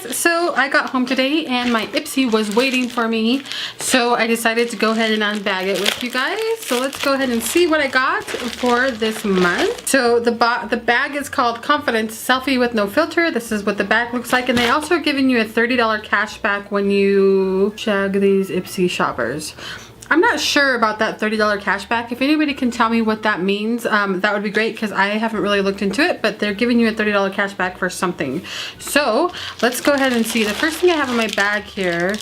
guys, so I got home today and my Ipsy was waiting for me, so I decided to go ahead and unbag it with you guys. So let's go ahead and see what I got for this month. So the bag is called Confidence Selfie with No Filter. This is what the bag looks like, and they also are giving you a $30 cash back when you shag these Ipsy shoppers. I'm not sure about that $30 cashback. If anybody can tell me what that means, that would be great, because I haven't really looked into it, but they're giving you a $30 cashback for something. So let's go ahead and see. The first thing I have in my bag here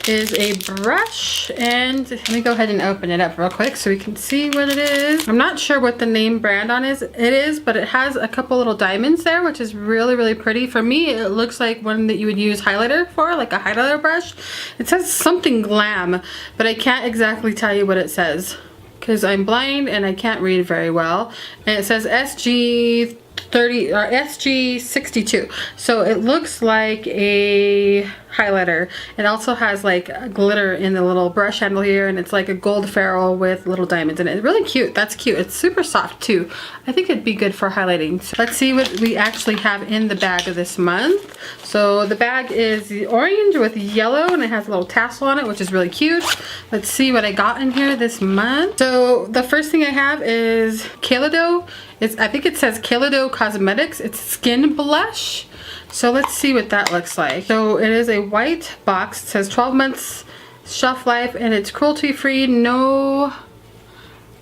is a brush, and let me go ahead and open it up real quick so we can see what it is. I'm not sure what the name brand on it is, but it has a couple little diamonds there, which is really pretty. For me, it looks like one that you would use highlighter for, like a highlighter brush. It says something glam, but I can't exactly tell you what it says because I'm blind and I can't read very well. And it says SG 30 or SG 62, so it looks like a highlighter. It also has like glitter in the little brush handle here, and it's like a gold ferrule with little diamonds in it. Really cute. That's cute. It's super soft too. I think it'd be good for highlighting. So let's see what we actually have in the bag of this month. So the bag is orange with yellow, and it has a little tassel on it, which is really cute. Let's see what I got in here this month. So the first thing I have is Kaleido. I think it says Kaleido Cosmetics. It's skin blush. So let's see what that looks like. So it is a white box. It says 12 months shelf life, and it's cruelty free, no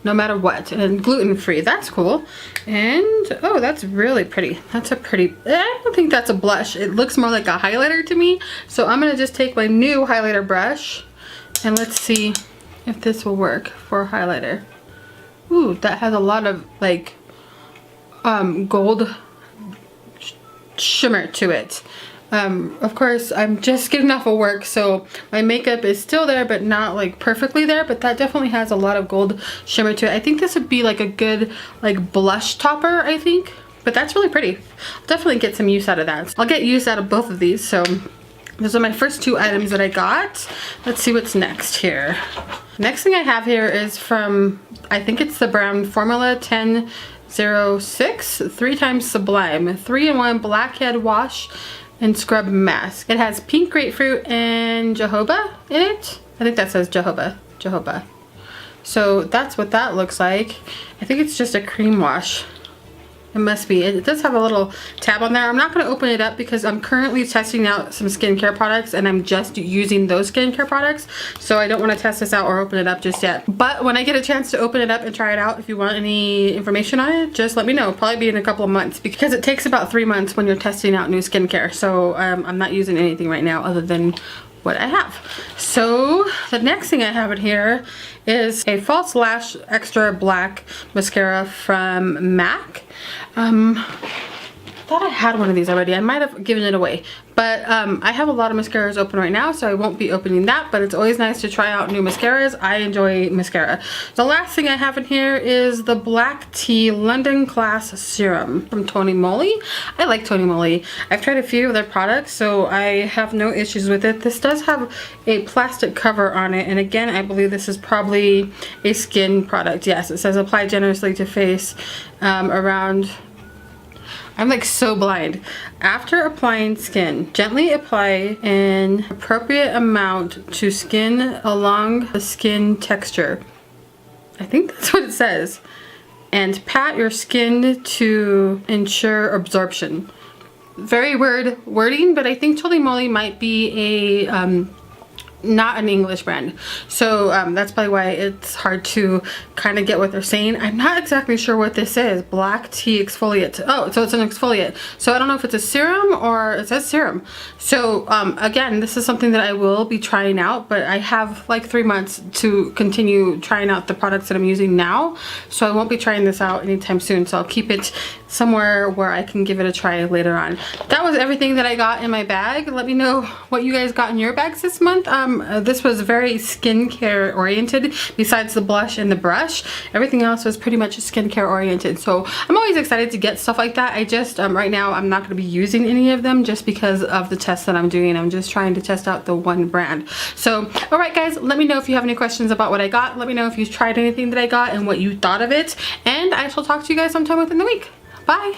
matter what, and gluten free. That's cool. And oh, that's really pretty. That's a pretty, I don't think that's a blush. It looks more like a highlighter to me. So I'm gonna just take my new highlighter brush and let's see if this will work for a highlighter. Ooh, that has a lot of like gold shimmer to it. Of course, I'm just getting off of work, so my makeup is still there, but not like perfectly there, but that definitely has a lot of gold shimmer to it. I think this would be like a good like blush topper, I think, but that's really pretty. I'll definitely get some use out of that. I'll get use out of both of these. So those are my first two items that I got. Let's see what's next here. Next thing I have here is from, I think it's the Brown Formula 1006 3x Sublime 3-in-1 blackhead wash and scrub mask. It has pink grapefruit and jojoba in it. I think that says jojoba. So that's what that looks like. I think it's just a cream wash. It must be. It does have a little tab on there. I'm not going to open it up because I'm currently testing out some skincare products, and I'm just using those skincare products. So I don't want to test this out or open it up just yet. But when I get a chance to open it up and try it out, if you want any information on it, just let me know. It'll probably be in a couple of months, because it takes about 3 months when you're testing out new skincare. So I'm not using anything right now other than what I have. So the next thing I have in here is a false lash extra black mascara from MAC. I thought I had one of these already. I might have given it away, but I have a lot of mascaras open right now, so I won't be opening that, but it's always nice to try out new mascaras. I enjoy mascara. The last thing I have in here is the Black Tea London Class Serum from Tony Moly. I like Tony Moly. I've tried a few of their products, so I have no issues with it. This does have a plastic cover on it, and again, I believe this is probably a skin product. Yes, it says apply generously to face around. I'm like so blind. After applying skin, gently apply an appropriate amount to skin along the skin texture. I think that's what it says. And pat your skin to ensure absorption. Very weird wording, but I think Tony Moly might be a not an English brand, so that's probably why it's hard to kind of get what they're saying. I'm not exactly sure what this is. Black tea exfoliate. Oh, so it's an exfoliate. So I don't know if it's a serum or it says serum. So again, this is something that I will be trying out, but I have like 3 months to continue trying out the products that I'm using now, so I won't be trying this out anytime soon. So I'll keep it somewhere where I can give it a try later on. That was everything that I got in my bag. Let me know what you guys got in your bags this month. This was very skincare oriented besides the blush and the brush. Everything else was pretty much skincare oriented. So I'm always excited to get stuff like that. I just, right now I'm not going to be using any of them just because of the tests that I'm doing. I'm just trying to test out the one brand. So, alright guys, let me know if you have any questions about what I got. Let me know if you've tried anything that I got and what you thought of it. And I shall talk to you guys sometime within the week. Bye!